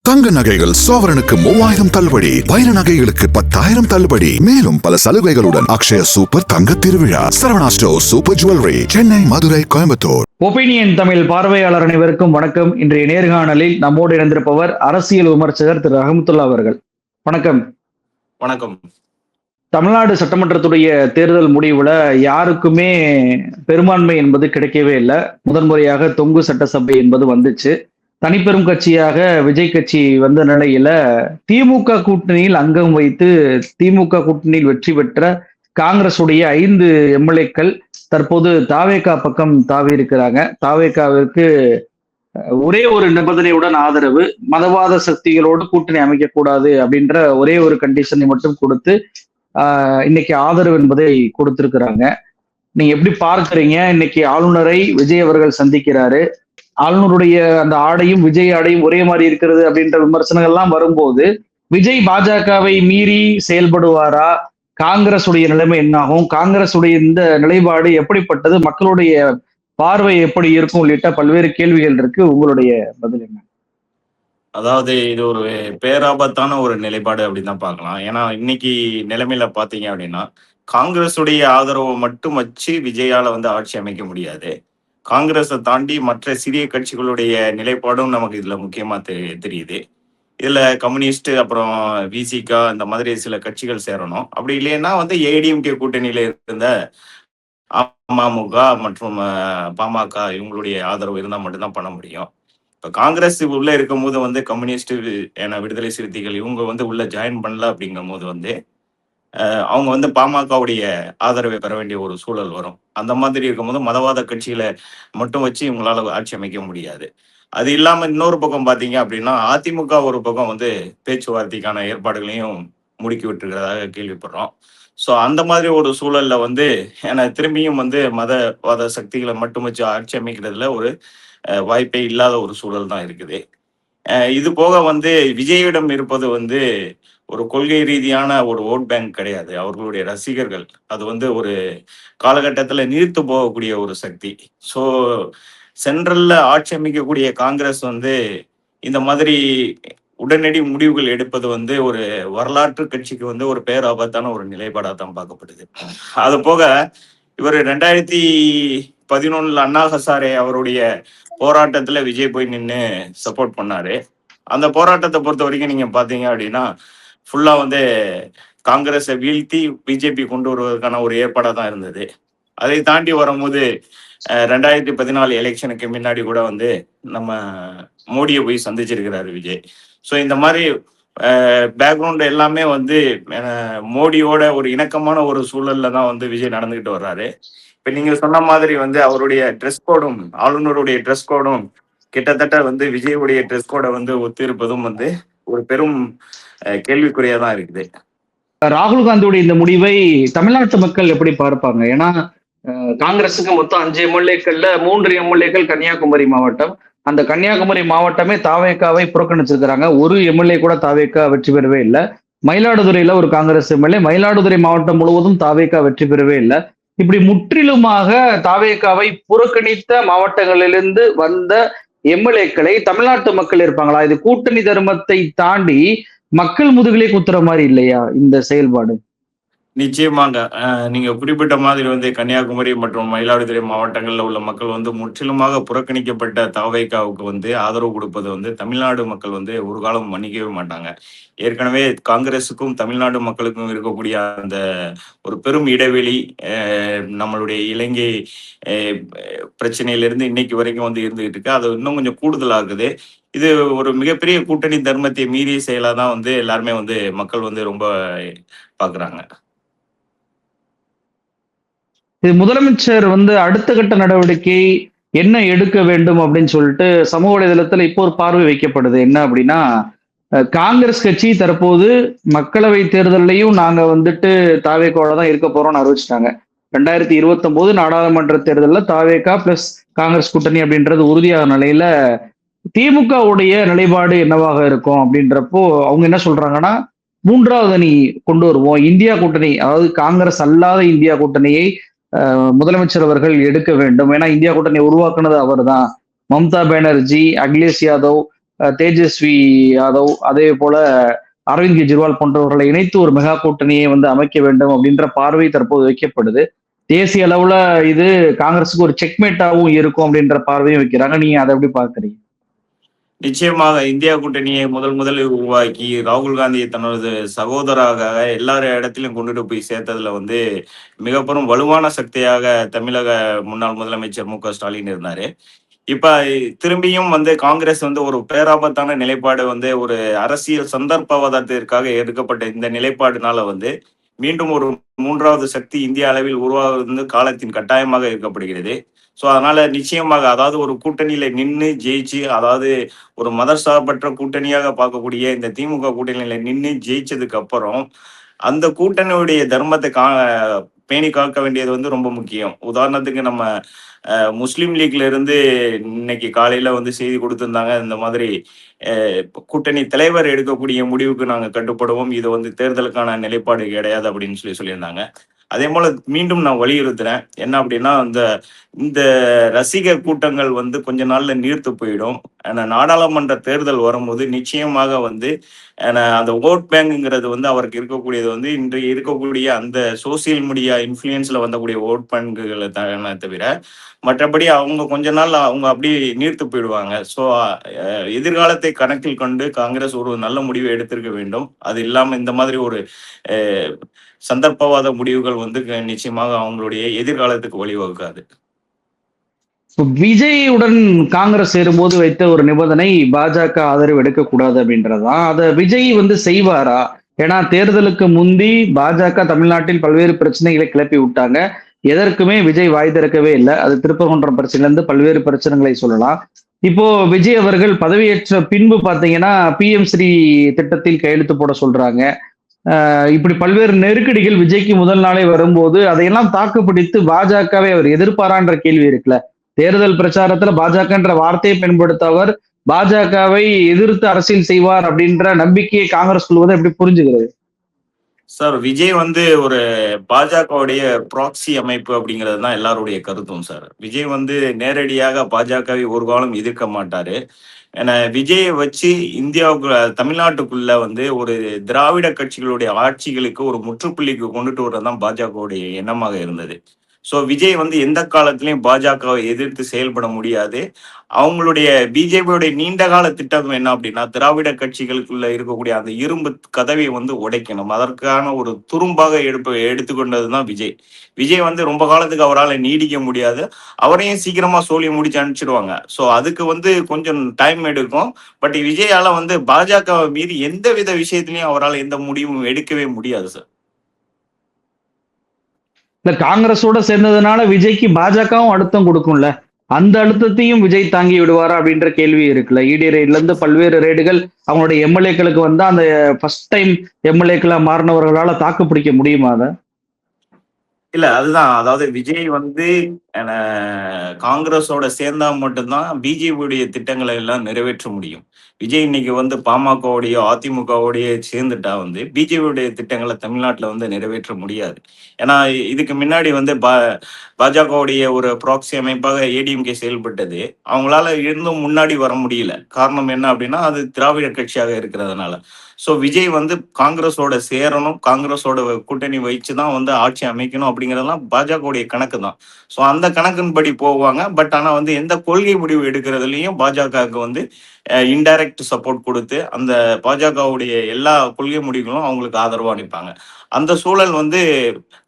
தங்க நகைகள் சோவரனுக்கு 3000 தள்ளுபடி, வைர நகைகளுக்கு 10,000 தள்ளுபடி, மேலும் பல சலுகைகளுடன் அக்ஷய சூப்பர் தங்க திருவிழா. Saravana store super jewellery, Chennai, Madurai, Coimbatore. Opinion Tamil பார்வையாளர் அனைவருக்கும் வணக்கம். இன்றைய நேர்காணலில் நம்மோடு இணைந்திருப்பவர் அரசியல் விமர்சகர் திரு ரஹமத்துல்லா அவர்கள். வணக்கம். வணக்கம். தமிழ்நாடு சட்டமன்றத்துடைய தேர்தல் முடிவுல யாருக்குமே பெரும்பான்மை என்பது கிடைக்கவே இல்லை. முதன்முறையாக தொங்கு சட்டசபை என்பது வந்துச்சு. தனிப்பெரும் கட்சியாக விஜய் கட்சி வந்த நிலையில திமுக கூட்டணியில் அங்கம் வைத்து திமுக கூட்டணியில் வெற்றி பெற்ற காங்கிரஸ் உடைய 5 எம்எல்ஏக்கள் தற்போது தாவேகா பக்கம் தாவி இருக்கிறாங்க. தாவேகாவிற்கு ஒரே ஒரு நிபந்தனையுடன் ஆதரவு, மதவாத சக்திகளோடு கூட்டணி அமைக்கக்கூடாது அப்படின்ற ஒரே ஒரு கண்டிஷனை மட்டும் கொடுத்து இன்னைக்கு ஆதரவு என்பதை கொடுத்திருக்கிறாங்க. நீங்க எப்படி பார்க்கறீங்க? இன்னைக்கு ஆளுநரை விஜய் அவர்கள் சந்திக்கிறாரு. ஆளுநருடைய அந்த ஆடையும் விஜய் ஆடையும் ஒரே மாதிரி இருக்கிறது அப்படின்ற விமர்சனங்கள் எல்லாம் வரும்போது விஜய் பாஜகவை மீறி செயல்படுவாரா? காங்கிரஸ் உடைய நிலைமை என்னாகும்? காங்கிரஸ் உடைய இந்த நிலைப்பாடு எப்படிப்பட்டது? மக்களுடைய பார்வை எப்படி இருக்கும்? உள்ளிட்ட பல்வேறு கேள்விகள் இருக்கு. உங்களுடைய பதில் என்ன? அதாவது இது ஒரு பேராபத்தான ஒரு நிலைப்பாடு அப்படின்னு தான் பார்க்கலாம். ஏன்னா இன்னைக்கு நிலைமையில பாத்தீங்க அப்படின்னா காங்கிரஸ் உடைய ஆதரவை மட்டும் வச்சு விஜயால ஆட்சி அமைக்க முடியாது. காங்கிரஸை தாண்டி மற்ற சிறிய கட்சிகளுடைய நிலைப்பாடும் நமக்கு இதுல முக்கியமா தெரியுது. இதுல கம்யூனிஸ்ட், அப்புறம் விசிகா, இந்த மாதிரி சில கட்சிகள் சேரணும். அப்படி இல்லைன்னா ஏடிஎம்கே கூட்டணியில இருந்த அமமுக மற்றும் பாமக இவங்களுடைய ஆதரவு இருந்தால் மட்டும்தான் பண்ண முடியும். இப்ப காங்கிரஸ் உள்ள இருக்கும் போது கம்யூனிஸ்ட், விடுதலை சிறுத்தைகள் இவங்க உள்ள ஜாயின் பண்ணல அப்படிங்கும் போது அவங்க பாமகவுடைய ஆதரவை பெற வேண்டிய ஒரு சூழல் வரும். அந்த மாதிரி இருக்கும்போது மதவாத கட்சிகளை மட்டும் வச்சு இவங்களால ஆட்சி அமைக்க முடியாது. அது இல்லாம இன்னொரு பக்கம் பாத்தீங்க அப்படின்னா அதிமுக ஒரு பக்கம் பேச்சுவார்த்தைக்கான ஏற்பாடுகளையும் முடுக்கி விட்டுருக்கிறதாக கேள்விப்படுறோம். ஸோ அந்த மாதிரி ஒரு சூழல்ல திரும்பியும் மதவாத சக்திகளை மட்டும் வச்சு ஆட்சி அமைக்கிறதுல ஒரு வாய்ப்பே இல்லாத ஒரு சூழல் தான் இருக்குது. இது போக விஜயிடம் இருப்பது ஒரு கொள்கை ரீதியான ஒரு ஓட் பேங்க் கிடையாது. அவர்களுடைய ரசிகர்கள். அது ஒரு காலகட்டத்துல நீர்த்து போகக்கூடிய ஒரு சக்தி. ஸோ சென்ட்ரல்ல ஆட்சி அமைக்கக்கூடிய காங்கிரஸ் இந்த மாதிரி உடனடி முடிவுகள் எடுப்பது ஒரு வரலாற்று கட்சிக்கு ஒரு பேராபத்தான ஒரு நிலைப்பாடாக தான் பார்க்கப்படுது. அது போக இவர் 2011 அண்ணா ஹசாரே அவருடைய போராட்டத்துல விஜய் போய் நின்று சப்போர்ட் பண்ணாரு. அந்த போராட்டத்தை பொறுத்த வரைக்கும் நீங்க பாத்தீங்க அப்படின்னா ஃபுல்லா காங்கிரஸை வீழ்த்தி பிஜேபி கொண்டு வருவதற்கான ஒரு ஏற்பாடா தான் இருந்தது. அதை தாண்டி வரும்போது 2014 எலெக்ஷனுக்கு முன்னாடி கூட நம்ம மோடியை போய் சந்திச்சிருக்கிறாரு விஜய். ஸோ இந்த மாதிரி பேக்ரவுண்ட் எல்லாமே மோடியோட ஒரு இணக்கமான ஒரு சூழல்ல தான் விஜய் நடந்துகிட்டு வர்றாரு. இப்ப நீங்க சொன்ன மாதிரி அவருடைய ட்ரெஸ் கோடும் ஆளுநருடைய ட்ரெஸ் கோடும் கிட்டத்தட்ட விஜயுடைய ட்ரெஸ் கோடை ஒத்து இருப்பதும் ஒரு பெரும் கேள்விக்குறியா தான் இருக்குது. ராகுல் காந்தியுடைய இந்த முடிவை தமிழ்நாட்டு மக்கள் எப்படி பார்ப்பாங்க? ஏன்னா காங்கிரஸுக்கு மொத்தம் 5 எம்எல்ஏக்கள்ல 3 எம்எல்ஏக்கள் கன்னியாகுமரி மாவட்டம். அந்த கன்னியாகுமரி மாவட்டமே தாவேகாவை புறக்கணிச்சிருக்கிறாங்க. ஒரு எம்எல்ஏ கூட தாவேகா வெற்றி பெறவே இல்லை. மயிலாடுதுறையில ஒரு காங்கிரஸ் எம்எல்ஏ, மயிலாடுதுறை மாவட்டம் முழுவதும் தாவேகா வெற்றி பெறவே இல்லை. இப்படி முற்றிலுமாக தாவேகாவை புறக்கணித்த மாவட்டங்களிலிருந்து வந்த எம்எல்ஏக்களை தமிழ்நாட்டு மக்கள் இருப்பாங்களா? இது கூட்டணி தர்மத்தை தாண்டி மக்கள் முதுகிலே குத்துற மாதிரி இல்லையா இந்த செயல்பாடு? நிச்சயமாங்க. நீங்க குறிப்பிட்ட மாதிரி கன்னியாகுமரி மற்றும் மயிலாடுதுறை மாவட்டங்கள்ல உள்ள மக்கள் முற்றிலுமாக புறக்கணிக்கப்பட்ட தாவேகாவுக்கு ஆதரவு கொடுப்பது தமிழ்நாடு மக்கள் ஒரு காலம் மன்னிக்கவே மாட்டாங்க. ஏற்கனவே காங்கிரஸுக்கும் தமிழ்நாடு மக்களுக்கும் இருக்கக்கூடிய அந்த ஒரு பெரும் இடைவெளி நம்மளுடைய இலங்கை பிரச்சனையிலிருந்து இன்னைக்கு வரைக்கும் இருந்துகிட்டு இருக்கு. அது இன்னும் கொஞ்சம் கூடுதலாகுது. இது ஒரு மிகப்பெரிய கூட்டணி தர்மத்தை மீறிய செயலா தான் எல்லாருமே மக்கள் ரொம்ப பாக்குறாங்க. இது முதலமைச்சர் அடுத்த கட்ட நடவடிக்கை என்ன எடுக்க வேண்டும் அப்படின்னு சொல்லிட்டு சமூக வலைதளத்துல இப்போ ஒரு பார்வை வைக்கப்படுது. என்ன அப்படின்னா, காங்கிரஸ் கட்சி தற்போது மக்களவை தேர்தலையும் நாங்க தாவேகாவோட தான் இருக்க போறோம்னு அறிவிச்சிட்டாங்க. 2029 நாடாளுமன்ற தேர்தலில் தாவேகா பிளஸ் காங்கிரஸ் கூட்டணி அப்படின்றது உறுதியான நிலையில திமுகவுடைய நிலைப்பாடு என்னவாக இருக்கும் அப்படின்றப்போ அவங்க என்ன சொல்றாங்கன்னா, 3வது அணி கொண்டு வருவோம், இந்தியா கூட்டணி, அதாவது காங்கிரஸ் அல்லாத இந்தியா கூட்டணியை முதலமைச்சர் அவர்கள் எடுக்க வேண்டும். ஏன்னா இந்தியா கூட்டணி உருவாக்குனது அவர் தான். மம்தா பானர்ஜி, அகிலேஷ் யாதவ், தேஜஸ்வி யாதவ், அதே போல அரவிந்த் கெஜ்ரிவால் போன்றவர்களை இணைத்து ஒரு மெகா கூட்டணியை வந்து அமைக்க வேண்டும் அப்படின்ற பார்வை தற்போது வைக்கப்படுது. தேசிய அளவுல இது காங்கிரஸுக்கு ஒரு செக்மேட்டாவும் இருக்கும் அப்படின்ற பார்வையும் வைக்கிறாங்க. நீங்க அதை எப்படி பாக்குறீங்க? நிச்சயமாக இந்தியா கூட்டணியை முதலில் உருவாக்கி ராகுல் காந்தியை தனது சகோதராக எல்லா இடத்திலும் கொண்டுட்டு போய் சேர்த்ததுல வந்து மிக பெரும் வலுவான சக்தியாக தமிழக முன்னாள் முதலமைச்சர் மு.க. ஸ்டாலின் இருந்தாரு. இப்ப திரும்பியும் வந்து காங்கிரஸ் வந்து ஒரு பேராபத்தான நிலைப்பாடு வந்து ஒரு அரசியல் சந்தர்ப்பவாதத்திற்காக எடுக்கப்பட்ட இந்த நிலைப்பாடுனால வந்து மீண்டும் ஒரு மூன்றாவது சக்தி இந்திய அளவில் உருவாவது வந்து காலத்தின் கட்டாயமாக இருக்கப்படுகிறது. ஸோ அதனால நிச்சயமாக அதாவது ஒரு கூட்டணியில நின்று ஜெயிச்சு, அதாவது ஒரு மதசார்பற்ற கூட்டணியாக பார்க்கக்கூடிய இந்த திமுக கூட்டணியில நின்று ஜெயிச்சதுக்கு அப்புறம் அந்த கூட்டணியுடைய தர்மத்தை பேணி காக்க வேண்டியது வந்து ரொம்ப முக்கியம். உதாரணத்துக்கு நம்ம முஸ்லீம் லீக்ல இருந்து இன்னைக்கு காலையில வந்து செய்தி கொடுத்திருந்தாங்க. இந்த மாதிரி கூட்டணி தலைவர் எடுக்கக்கூடிய முடிவுக்கு நாங்க கட்டுப்படுவோம். இது வந்து தேர்தலுக்கான நிலைப்பாடு கிடையாது அப்படின்னு சொல்லியிருந்தாங்க. அதே போல மீண்டும் நான் வலியுறுத்துறேன். என்ன அப்படின்னா, இந்த ரசிகர் கூட்டங்கள் வந்து கொஞ்ச நாள்ல நீர்த்து போயிடும். நாடாளுமன்ற தேர்தல் வரும்போது நிச்சயமாக வந்து அந்த ஓட் பேங்குங்கிறது வந்து அவருக்கு இருக்கக்கூடியது வந்து இன்றைக்கு இருக்கக்கூடிய அந்த சோசியல் மீடியா இன்ஃப்ளூயன்ஸ்ல வந்தக்கூடிய ஓட் பேங்குகளை தவிர மற்றபடி அவங்க கொஞ்ச நாள் அவங்க அப்படியே நீர்த்து போயிடுவாங்க. ஸோ எதிர்காலத்தை கணக்கில் கொண்டு காங்கிரஸ் ஒரு நல்ல முடிவை எடுத்திருக்க வேண்டும். அது இல்லாம இந்த மாதிரி ஒரு சந்தர்ப்பவாத முடிவுகள் வந்து நிச்சயமாக அவங்களுடைய எதிர்காலத்துக்கு வழிவகுக்காது. விஜயுடன் காங்கிரஸ் சேரும்போது வைத்த ஒரு நிபந்தனை பாஜக ஆதரவு எடுக்கக்கூடாது அப்படின்றதுதான். அதை விஜய் வந்து செய்வாரா? ஏன்னா தேர்தலுக்கு முந்தி பாஜக தமிழ்நாட்டில் பல்வேறு பிரச்சனைகளை கிளப்பி விட்டாங்க. எதற்குமே விஜய் வாய் திறக்கவே இல்லை. அது திருப்பரங்குன்றம் பிரச்சனையில இருந்து பல்வேறு பிரச்சனைகளை சொல்லலாம். இப்போ விஜய் அவர்கள் பதவியேற்ற பின்பு பாத்தீங்கன்னா பிஎம் ஸ்ரீ திட்டத்தில் கையெழுத்து போட சொல்றாங்க. இப்படி பல்வேறு நெருக்கடிகள் விஜய்க்கு முதல் நாளே வரும்போது அதையெல்லாம் தாக்குப்பிடித்து பாஜகவை அவர் எதிர்ப்பாரான்ற கேள்வி இருக்குல்ல. தேர்தல் பிரச்சாரத்துல பாஜகன்ற வார்த்தையை பயன்படுத்தவர் பாஜகவை எதிர்த்து அரசியல் செய்வார் அப்படின்ற நம்பிக்கையை காங்கிரஸ் கொள்வதை எப்படி புரிஞ்சுக்கிறது? சார், விஜய் வந்து ஒரு பாஜகவுடைய ப்ராக்சி அமைப்பு அப்படிங்கிறது தான் எல்லாருடைய கருத்தும் சார். விஜய் வந்து நேரடியாக பாஜகவை ஒரு காலம் எதிர்க்க மாட்டாரு. ஏன்னா விஜயை வச்சு இந்தியாவுக்கு தமிழ்நாட்டுக்குள்ள வந்து ஒரு திராவிட கட்சிகளுடைய ஆட்சிகளுக்கு ஒரு முற்றுப்புள்ளிக்கு கொண்டுட்டு வர்றதுதான் பாஜகவுடைய எண்ணமாக இருந்தது. ஸோ விஜய் வந்து எந்த காலத்திலையும் பாஜகவை எதிர்த்து செயல்பட முடியாது. அவங்களுடைய பிஜேபியோடைய நீண்ட கால திட்டம் என்ன அப்படின்னா, திராவிட கட்சிகளுக்குள்ள இருக்கக்கூடிய அந்த இரும்பு கதவை வந்து உடைக்கணும். அதற்கான ஒரு துரும்பாக எடுத்துக்கொண்டதுதான் விஜய். விஜய் வந்து ரொம்ப காலத்துக்கு அவரால் நீடிக்க முடியாது. அவரையும் சீக்கிரமா சோழியை முடிச்சு அனுப்பிச்சிடுவாங்க. ஸோ அதுக்கு வந்து கொஞ்சம் டைம் எடுக்கும். பட் விஜயால வந்து பாஜக மீது எந்த வித விஷயத்திலையும் அவரால் எந்த முடிவும் எடுக்கவே முடியாது சார். இல்ல, காங்கிரஸோட சேர்ந்ததுனால விஜய்க்கு பாஜகவும் அழுத்தம் கொடுக்கும்ல. அந்த அழுத்தத்தையும் விஜய் தாங்கி விடுவாரா அப்படின்ற கேள்வி இருக்குல்ல. இடி ரெய்ட்ல இருந்து பல்வேறு ரெய்டுகள் அவங்களுடைய எம்எல்ஏக்களுக்கு வந்தா அந்த ஃபர்ஸ்ட் டைம் எம்எல்ஏக்களா மாறினவர்களால தாக்கு பிடிக்க முடியுமா அதை? இல்ல அதுதான். அதாவது விஜய் வந்து காங்கிரஸோட சேர்ந்தா மட்டும்தான் பிஜேபியுடைய திட்டங்களை எல்லாம் நிறைவேற்ற முடியும். விஜய் இன்னைக்கு வந்து பாமகவோடையோ அதிமுகவோடையோ சேர்ந்துட்டா வந்து பிஜேபியுடைய திட்டங்களை தமிழ்நாட்டில் வந்து நிறைவேற்ற முடியாது. ஏன்னா இதுக்கு முன்னாடி வந்து பாஜகவுடைய ஒரு ப்ராக்சி அமைப்பாக ஏடிஎம்கே செயல்பட்டது. அவங்களால இருந்தும் முன்னாடி வர முடியல. காரணம் என்ன அப்படின்னா, அது திராவிட கட்சியாக இருக்கிறதுனால. ஸோ விஜய் வந்து காங்கிரஸோட சேரணும், காங்கிரஸோட கூட்டணி வச்சுதான் வந்து ஆட்சி அமைக்கணும் அப்படிங்கிறதெல்லாம் பாஜகவுடைய கணக்கு தான். ஸோ அந்த கணக்கின்படி போவாங்க. பட் ஆனால் வந்து எந்த கொள்கை முடிவு எடுக்கிறதுலையும் பாஜகவுக்கு வந்து இன்டைரக்ட் சப்போர்ட் கொடுத்து அந்த பாஜகவுடைய எல்லா கொள்கை முடிவுகளும் அவங்களுக்கு ஆதரவாக அனுப்பாங்க. அந்த சூழல் வந்து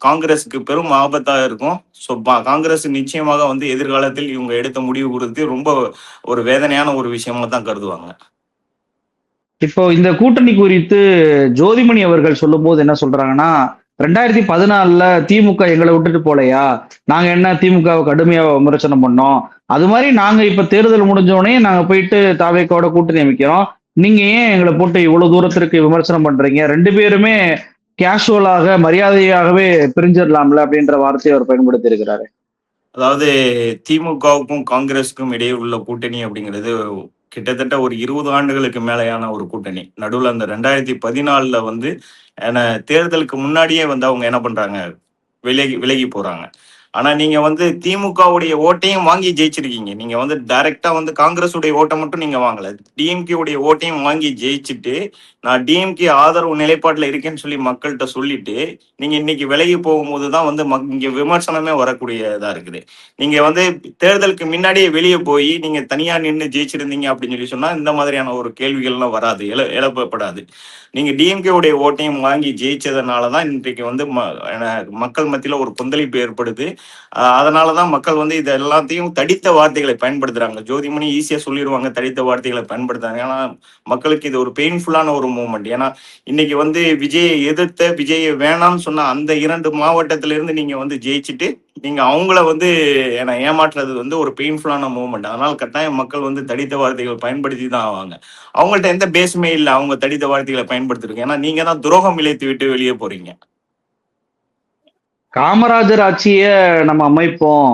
காங்கிரஸுக்கு பெரும் ஆபத்தாக இருக்கும். ஸோ காங்கிரஸ் நிச்சயமாக வந்து எதிர்காலத்தில் இவங்க எடுத்த முடிவு குறித்து ரொம்ப ஒரு வேதனையான ஒரு விஷயமா தான் கருதுவாங்க. இப்போ இந்த கூட்டணி குறித்து ஜோதிமணி அவர்கள் சொல்லும் போது என்ன சொல்றாங்கன்னா, 2014 திமுக எங்களை விட்டுட்டு போலையா, நாங்க என்ன திமுகவை கடுமையா விமர்சனம் பண்ணோம், அது மாதிரி நாங்க இப்ப தேர்தல் முடிஞ்சோடனே நாங்க போயிட்டு தாவேக்காவோட கூட்டணி அமைக்கிறோம், நீங்க ஏன் எங்களை போட்டு இவ்வளவு தூரத்திற்கு விமர்சனம் பண்றீங்க, ரெண்டு பேருமே கேஷுவலாக மரியாதையாகவே பிரிஞ்சிடலாம்ல அப்படின்ற வார்த்தையை அவர் பயன்படுத்தி இருக்கிறாரு. அதாவது திமுகவுக்கும் காங்கிரஸுக்கும் இடையே உள்ள கூட்டணி அப்படிங்கிறது கிட்டத்தட்ட ஒரு 20 ஆண்டுகளுக்கு மேலையான ஒரு கூட்டணி. நடுவில் அந்த 2014 வந்து தேர்தலுக்கு முன்னாடியே வந்து அவங்க என்ன பண்றாங்க, விலகி விலகி போறாங்க. ஆனா நீங்க வந்து திமுகவுடைய ஓட்டையும் வாங்கி ஜெயிச்சிருக்கீங்க. நீங்க வந்து டைரக்டா வந்து காங்கிரஸ் உடைய ஓட்டை மட்டும் நீங்க வாங்கல. டிஎம்கே உடைய ஓட்டையும் வாங்கி ஜெயிச்சுட்டு, நான் டிஎம்கே ஆதரவு நிலைப்பாட்டுல இருக்கேன்னு சொல்லி மக்கள்கிட்ட சொல்லிட்டு, நீங்க இன்னைக்கு விலகி போகும்போது தான் வந்து இங்க விமர்சனமே வரக்கூடியதா இருக்குது. நீங்க வந்து தேர்தலுக்கு முன்னாடியே வெளியே போய் நீங்க தனியா நின்று ஜெயிச்சிருந்தீங்க அப்படின்னு சொல்லி சொன்னா இந்த மாதிரியான ஒரு கேள்விகள்லாம் வராது, எழுப்பப்படாது. நீங்க டிஎம்கே உடைய ஓட்டையும் வாங்கி ஜெயிச்சதுனாலதான் இன்றைக்கு வந்து மக்கள் மத்தியில ஒரு கொந்தளிப்பு ஏற்படுது. அதனாலதான் மக்கள் வந்து இது எல்லாத்தையும் தடித்த வார்த்தைகளை பயன்படுத்துறாங்க. ஜோதிமணி ஈஸியா சொல்லிடுவாங்க, தடித்த வார்த்தைகளை பயன்படுத்துறாங்க. ஏன்னா மக்களுக்கு இது ஒரு பெயின்ஃபுல்லான ஒரு மூமெண்ட். ஏன்னா இன்னைக்கு வந்து விஜயை எதிர்த்த, விஜயை வேணாம்னு சொன்ன அந்த 2 மாவட்டத்திலிருந்து நீங்க வந்து ஜெயிச்சுட்டு நீங்க அவங்கள வந்து ஏமாற்றுறது வந்து ஒரு பெயின்ஃபுல்லான மூமெண்ட். அதனால கட்டாயம் மக்கள் வந்து தடித்த வார்த்தைகள் பயன்படுத்தி தான் ஆவாங்க. அவங்கள்ட்ட எந்த பேஸுமே இல்லை அவங்க தடித்த வார்த்தைகளை பயன்படுத்திருக்கு. ஏன்னா நீங்க தான் துரோகம் இழைத்து விட்டு வெளியே போறீங்க. காமராஜர் ஆட்சியை நம்ம அமைப்போம்,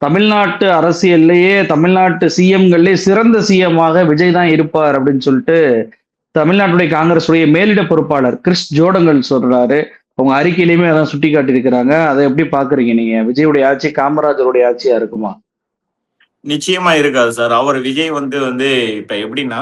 தமிழ்நாட்டு அரசியல்லையே தமிழ்நாட்டு சிஎம்கள்லயே சிறந்த சிஎம்மாக விஜய் தான் இருப்பார் அப்படின்னு சொல்லிட்டு தமிழ்நாட்டுடைய காங்கிரஸுடைய மேலிட பொறுப்பாளர் கிறிஸ் ஜோடங்கல் சொல்றாரு. உங்க அறிக்கையிலுமே அதான் சுட்டி காட்டியிருக்கிறாங்க. அதை எப்படி பாக்குறீங்க நீங்க? விஜயுடைய ஆட்சி காமராஜருடைய ஆட்சியா இருக்குமா? நிச்சயமா இருக்காது சார். அவர் விஜய் வந்து வந்து இப்ப எப்படின்னா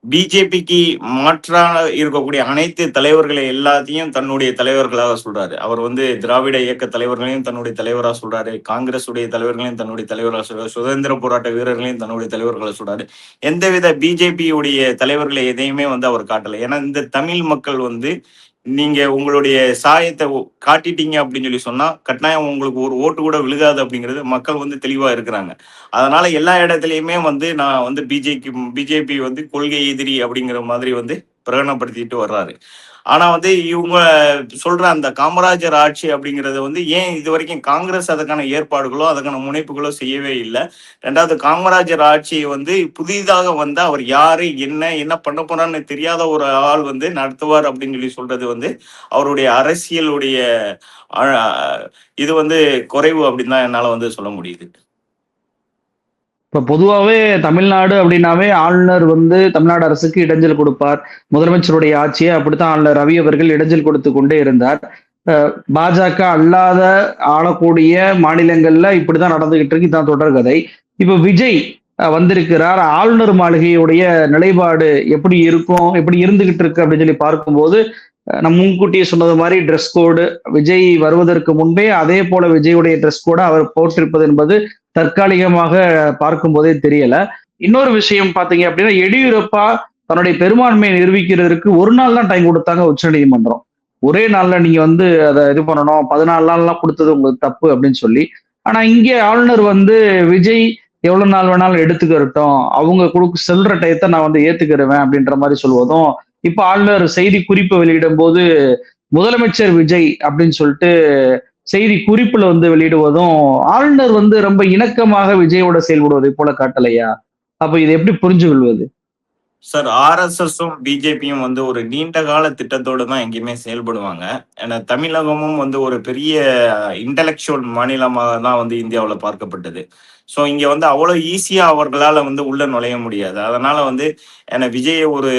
பிஜேபிக்கு மாற்றாக இருக்கக்கூடிய அனைத்து தலைவர்களை எல்லாத்தையும் தன்னுடைய தலைவர்களாக சொல்றாரு. அவர் வந்து திராவிட இயக்க தலைவர்களையும் தன்னுடைய தலைவராக சொல்றாரு, காங்கிரஸ் உடைய தலைவர்களையும் தன்னுடைய தலைவராக சொல்றாரு, சுதந்திர போராட்ட வீரர்களையும் தன்னுடைய தலைவர்களை சொல்றாரு. எந்தவித பிஜேபி உடைய தலைவர்களை எதையுமே வந்து அவர் காட்டல. ஏன்னா இந்த தமிழ் மக்கள் வந்து நீங்க உங்களுடைய சாயத்தை காட்டிட்டீங்க அப்படின்னு சொல்லி சொன்னா கட்டாயம் உங்களுக்கு ஒரு ஓட்டு கூட விழுகாது அப்படிங்கிறது மக்கள் வந்து தெளிவா இருக்கிறாங்க. அதனால எல்லா இடத்துலயுமே வந்து நான் வந்து பிஜேபி வந்து கொள்கை எதிரி அப்படிங்கிற மாதிரி வந்து பிரகடனப்படுத்திட்டு வர்றாரு. ஆனா வந்து இவங்க சொல்ற அந்த காமராஜர் ஆட்சி அப்படிங்கறது வந்து ஏன் இது வரைக்கும் காங்கிரஸ் அதுக்கான ஏற்பாடுகளோ அதுக்கான முனைப்புகளோ செய்யவே இல்லை. 2வது காமராஜர் ஆட்சியை வந்து புதிதாக வந்து அவர் யாரு என்ன பண்ண போறான்னு தெரியாத ஒரு ஆள் வந்து நடத்துவார் அப்படின்னு சொல்லி சொல்றது வந்து அவருடைய அரசியலுடைய இது வந்து குறைவு அப்படின்னு தான் என்னால வந்து சொல்ல முடியுது. இப்ப பொதுவாகவே தமிழ்நாடு அப்படின்னாவே ஆளுநர் வந்து தமிழ்நாடு அரசுக்கு இடைஞ்சல் கொடுப்பார். முதலமைச்சருடைய ஆட்சியை அப்படித்தான் ஆளுநர் ரவி அவர்கள் இடைஞ்சல் கொடுத்து கொண்டே இருந்தார். பாஜக அல்லாத ஆளக்கூடிய மாநிலங்கள்ல இப்படிதான் நடந்துகிட்டு இருக்கு. இதுதான் தொடர்கதை. இப்ப விஜய் வந்திருக்கிறார். ஆளுநர் மாளிகையுடைய நிலைப்பாடு எப்படி இருக்கும், எப்படி இருந்துகிட்டு இருக்கு அப்படின்னு சொல்லி பார்க்கும்போது நம்ம முன்கூட்டியே சொன்னது மாதிரி ட்ரெஸ் கோடு விஜய் வருவதற்கு முன்பே அதே போல விஜயுடைய ட்ரெஸ் கோட அவர் போட்டிருப்பது என்பது தற்காலிகமாக பார்க்கும் போதே தெரியல. இன்னொரு விஷயம் பாத்தீங்க அப்படின்னா எடியூரப்பா தன்னுடைய பெரும்பான்மையை நிரூபிக்கிறதுக்கு ஒரு நாள் தான் டைம் கொடுத்தாங்க உச்ச நீதிமன்றம். ஒரே நாள்ல நீங்க வந்து அதை இது பண்ணணும், 14 நாள்லாம் கொடுத்தது உங்களுக்கு தப்பு அப்படின்னு சொல்லி. ஆனா இங்கே ஆளுநர் வந்து விஜய் எவ்வளவு நாள் வேணாலும் எடுத்துக்கிறட்டும், அவங்க செல்ற டயத்தை நான் வந்து ஏத்துக்கிடுவேன் அப்படின்ற மாதிரி சொல்வதும், இப்ப ஆளுநர் செய்தி குறிப்பு வெளியிடும் போது முதலமைச்சர் விஜய் அப்படின்னு சொல்லிட்டு செய்தி குறிப்புல வந்து வெளியிடுவதும் ஆளுநர் வந்து ரொம்ப இணக்கமாக விஜயோட செயல்படுவதை போல காட்டலையா? அப்ப இதை எப்படி புரிஞ்சு கொள்வது? சார், ஆர்எஸ்எஸும் பிஜேபியும் வந்து ஒரு நீண்ட கால திட்டத்தோடு தான் எங்கேயுமே செயல்படுவாங்க. ஏன்னா தமிழகமும் வந்து ஒரு பெரிய இன்டலெக்சுவல் மாநிலமாக தான் வந்து இந்தியாவில் பார்க்கப்பட்டது. ஸோ இங்க வந்து அவ்வளோ ஈஸியா அவர்களால் வந்து உள்ள நுழைய முடியாது. அதனால வந்து விஜயை ஒரு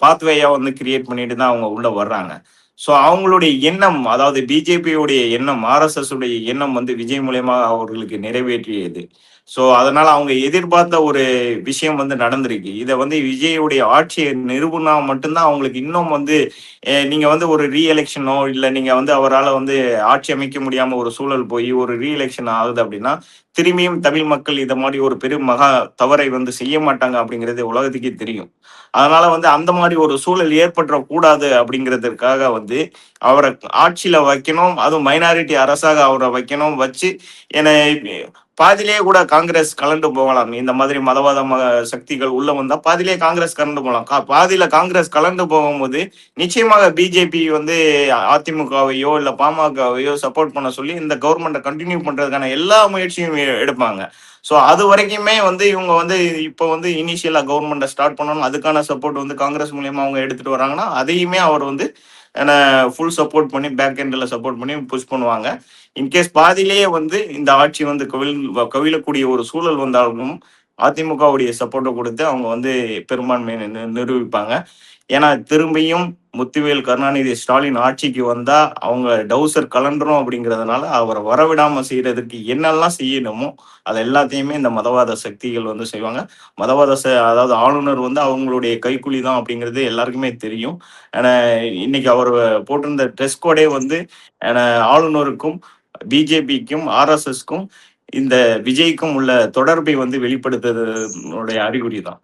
பாத்வேயா வந்து கிரியேட் பண்ணிட்டு தான் அவங்க உள்ள வர்றாங்க. ஸோ அவங்களுடைய எண்ணம், அதாவது பிஜேபியுடைய எண்ணம், ஆர்எஸ்எஸ் உடைய எண்ணம் வந்து விஜய் மூலயமா அவர்களுக்கு நிறைவேற்றியது. ஸோ அதனால அவங்க எதிர்பார்த்த ஒரு விஷயம் வந்து நடந்திருக்கு. இதை வந்து விஜயுடைய ஆட்சியை நிறுவனா மட்டும்தான் அவங்களுக்கு இன்னும் வந்து நீங்க வந்து ஒரு ரீஎலெக்ஷனோ இல்லை நீங்க வந்து அவரால் வந்து ஆட்சி அமைக்க முடியாம ஒரு சூழல் போய் ஒரு ரீஎலெக்ஷன் ஆகுது அப்படின்னா திரும்பியும் தமிழ் மக்கள் இதை மாதிரி ஒரு பெரும் மகா தவறை வந்து செய்ய மாட்டாங்க அப்படிங்கிறது உலகத்துக்கே தெரியும். அதனால வந்து அந்த மாதிரி ஒரு சூழல் ஏற்பட்டுறக்கூடாது அப்படிங்கிறதுக்காக வந்து அவரை ஆட்சியில வைக்கணும், அதுவும் மைனாரிட்டி அரசாக அவரை வைக்கணும். வச்சு என்னை பாதிலேயே கூட காங்கிரஸ் கலந்து போகலாம். இந்த மாதிரி மதவாத சக்திகள் உள்ள வந்தா பாதிலேயே காங்கிரஸ் கலந்து போகலாம். பாதியில காங்கிரஸ் கலந்து போகும்போது நிச்சயமாக பிஜேபி வந்து அதிமுகவையோ இல்ல பாமகவையோ சப்போர்ட் பண்ண சொல்லி இந்த கவர்மெண்ட்டை கண்டினியூ பண்றதுக்கான எல்லா முயற்சியும் எடுப்பாங்க. ஸோ அது வரைக்குமே வந்து இவங்க வந்து இப்போ வந்து இனிஷியலா கவர்மெண்ட்டை ஸ்டார்ட் பண்ணணும், அதுக்கான சப்போர்ட் வந்து காங்கிரஸ் மூலியமா அவங்க எடுத்துட்டு வராங்கன்னா அதையுமே அவர் வந்து ஃபுல் சப்போர்ட் பண்ணி பேக் எண்டில் சப்போர்ட் பண்ணி புஷ் பண்ணுவாங்க. இன்கேஸ் பாதியிலேயே வந்து இந்த ஆட்சி வந்து கவிழக்கூடிய ஒரு சூழல் வந்தாலும் அதிமுகவுடைய சப்போர்ட்டை கொடுத்து அவங்க வந்து பெரும்பான்மையை நிரூபிப்பாங்க. ஏன்னா திரும்பியும் முத்துவேல் கருணாநிதி ஸ்டாலின் ஆட்சிக்கு வந்தா அவங்க டவுசர் கலண்டுரும் அப்படிங்கிறதுனால அவரை வரவிடாம செய்யறதுக்கு என்னெல்லாம் செய்யணுமோ அது எல்லாத்தையுமே இந்த மதவாத சக்திகள் வந்து செய்வாங்க. அதாவது ஆளுநர் வந்து அவங்களுடைய கைக்கூலி தான் அப்படிங்கிறது எல்லாருக்குமே தெரியும். ஆனா இன்னைக்கு அவர் போட்டிருந்த ட்ரெஸ் கோடே வந்து ஆளுநருக்கும் பிஜேபிக்கும் ஆர்எஸ்எஸ்க்கும் இந்த விஜய்க்கும் உள்ள தொடர்பை வந்து வெளிப்படுத்துறதுடைய அறிகுறி தான்.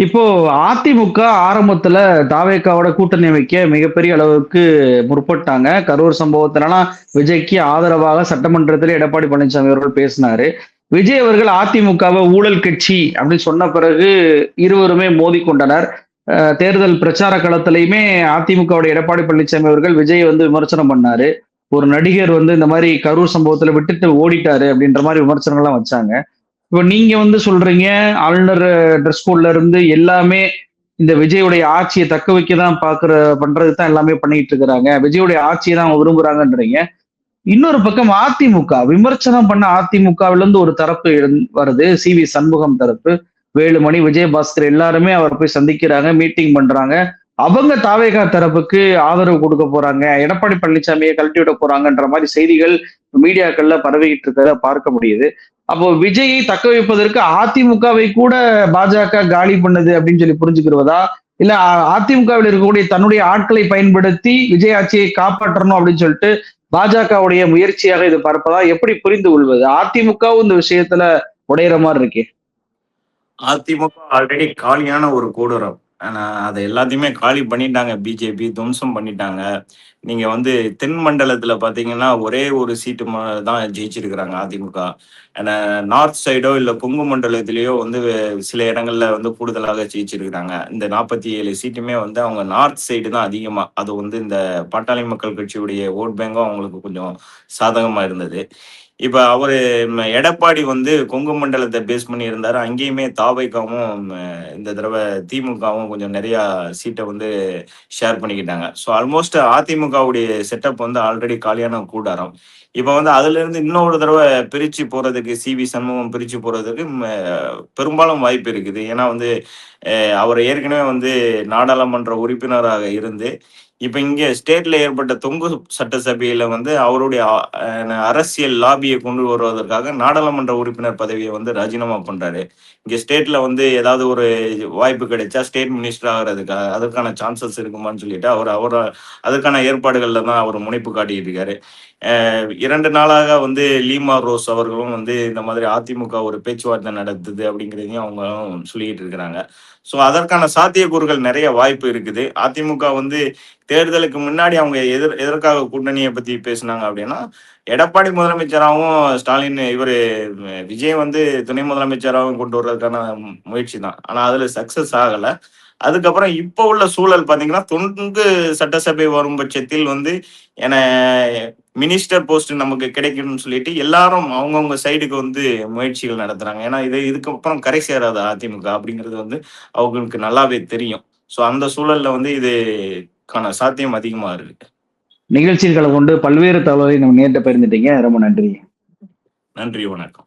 இப்போ அதிமுக ஆரம்பத்துல தாவேக்காவோட கூட்டணி வைக்க மிகப்பெரிய அளவுக்கு முற்பட்டாங்க. கரூர் சம்பவத்தினால விஜய்க்கு ஆதரவாக சட்டமன்றத்தில் எடப்பாடி பழனிசாமி அவர்கள் பேசினாரு. விஜய் அவர்கள் அதிமுகவை ஊழல் கட்சி அப்படின்னு சொன்ன பிறகு இருவருமே மோதி கொண்டனர். தேர்தல் பிரச்சார களத்திலையுமே அதிமுகவுடைய எடப்பாடி பழனிசாமி அவர்கள் விஜய் வந்து விமர்சனம் பண்ணாரு. ஒரு நடிகர் வந்து இந்த மாதிரி கரூர் சம்பவத்துல விட்டுட்டு ஓடிட்டாரு அப்படின்ற மாதிரி விமர்சனங்கள்லாம் வச்சாங்க. இப்போ நீங்க வந்து சொல்றீங்க ஆளுநர் ட்ரெஸ் கோட்ல இருந்து எல்லாமே இந்த விஜயுடைய ஆட்சியை தக்க வைக்க தான் பண்றது தான் எல்லாமே பண்ணிட்டு இருக்கிறாங்க. விஜயுடைய ஆட்சியை தான் அவங்க விரும்புறாங்கன்றீங்க. இன்னொரு பக்கம் அதிமுக விமர்சனம் பண்ண அதிமுகவில இருந்து ஒரு தரப்பு வருது. சி.வி. சண்முகம் தரப்பு, வேலுமணி, விஜயபாஸ்கர் எல்லாருமே அவர் போய் சந்திக்கிறாங்க, மீட்டிங் பண்றாங்க. அவங்க தாவேகா தரப்புக்கு ஆதரவு கொடுக்க போறாங்க, எடப்பாடி பழனிசாமியை கழட்டி விட போறாங்கன்ற மாதிரி செய்திகள் மீடியாக்கள்ல பரவிக்கிட்டு இருக்கிறத பார்க்க முடியுது. அப்போ விஜயை தக்க வைப்பதற்கு அதிமுகவை கூட பாஜக காலி பண்ணுது அப்படின்னு சொல்லி புரிஞ்சுக்கிறதா, இல்ல அதிமுகவில் இருக்கக்கூடிய தன்னுடைய ஆட்களை பயன்படுத்தி விஜய் ஆட்சியை காப்பாற்றணும் அப்படின்னு சொல்லிட்டு பாஜகவுடைய முயற்சியாக இது பார்ப்பதா, எப்படி புரிந்து கொள்வது? அதிமுகவும் இந்த விஷயத்துல உடையிற மாதிரி இருக்கே. அதிமுக ஆல்ரெடி காலியான ஒரு கூடுறம். ஆனா அதை எல்லாத்தையுமே காலி பண்ணிட்டாங்க. பிஜேபி துவம்சம் பண்ணிட்டாங்க. நீங்க வந்து தென் மண்டலத்துல பாத்தீங்கன்னா ஒரே ஒரு சீட்டு தான் ஜெயிச்சிருக்கிறாங்க அதிமுக. ஆனா நார்த் சைடோ இல்ல கொங்கு மண்டலத்திலேயோ வந்து சில இடங்கள்ல வந்து கூடுதலாக ஜெயிச்சிருக்கிறாங்க. இந்த 47 சீட்டுமே வந்து அவங்க நார்த் சைடு தான் அதிகமா. அது வந்து இந்த பாட்டாளி மக்கள் கட்சியுடைய ஓட் பேங்கும் அவங்களுக்கு கொஞ்சம் சாதகமா இருந்தது. இப்ப அவரு எடப்பாடி வந்து கொங்கு மண்டலத்தை பேஸ் பண்ணி இருந்தாரு. அங்கேயுமே தாவைக்காவும் இந்த தடவை திமுகவும் கொஞ்சம் நிறைய சீட்டை வந்து ஷேர் பண்ணிக்கிட்டாங்க. ஸோ ஆல்மோஸ்ட் அதிமுகவுடைய செட்டப் வந்து ஆல்ரெடி காலியான கூடாரம். இப்ப வந்து அதுல இருந்து இன்னொரு தடவை பிரிச்சு போறதுக்கு சி.வி. சண்முகம் பிரிச்சு போறதுக்கு பெரும்பாலும் வாய்ப்பு இருக்குது. ஏன்னா வந்து அவர் ஏற்கனவே வந்து நாடாளுமன்ற உறுப்பினராக இருந்து இப்ப இங்க ஸ்டேட்ல ஏற்பட்ட தொங்கு சட்டசபையில வந்து அவருடைய அரசியல் லாபியை கொண்டு வருவதற்காக நாடாளுமன்ற உறுப்பினர் பதவியை வந்து ராஜினாமா பண்றாரு. இங்க ஸ்டேட்ல வந்து ஏதாவது ஒரு வாய்ப்பு கிடைச்சா ஸ்டேட் மினிஸ்டர் ஆகிறதுக்காக அதற்கான சான்சஸ் இருக்குமான்னு சொல்லிட்டு அவர் அதற்கான ஏற்பாடுகள்ல தான் அவர் முனைப்பு காட்டிட்டு இருக்காரு. 2 நாளாக வந்து லீமா ரோஸ் அவர்களும் வந்து இந்த மாதிரி அதிமுக ஒரு பேச்சுவார்த்தை நடத்துது அப்படிங்கிறதையும் அவங்க சொல்லிக்கிட்டு இருக்கிறாங்க. ஸோ அதற்கான சாத்தியக்கூறுகள் நிறைய வாய்ப்பு இருக்குது. அதிமுக வந்து தேர்தலுக்கு முன்னாடி அவங்க எதற்காக கூட்டணியை பத்தி பேசினாங்க அப்படின்னா, எடப்பாடி முதலமைச்சராகவும் ஸ்டாலின் விஜய் வந்து துணை முதலமைச்சராகவும் கொண்டு வர்றதுக்கான முயற்சி தான். ஆனா அதுல சக்சஸ் ஆகல. அதுக்கப்புறம் இப்போ உள்ள சூழல் பாத்தீங்கன்னா தொங்கு சட்டசபை வரும் பட்சத்தில் வந்து என மினிஸ்டர் போஸ்ட் நமக்கு கிடைக்கணும்னு சொல்லிட்டு எல்லாரும் அவங்கவுங்க சைடுக்கு வந்து முயற்சிகள் நடத்துறாங்க. ஏன்னா இதுக்கப்புறம் கரை சேராது அதிமுக அப்படிங்கிறது வந்து அவங்களுக்கு நல்லாவே தெரியும். ஸோ அந்த சூழல்ல வந்து இதுக்கான சாத்தியம் அதிகமா இருக்கு. நிகழ்ச்சிகளை கொண்டு பல்வேறு தகவலை நம்ம நேரிட்ட பகிர்ந்துட்டீங்க. ரொம்ப நன்றி. நன்றி, வணக்கம்.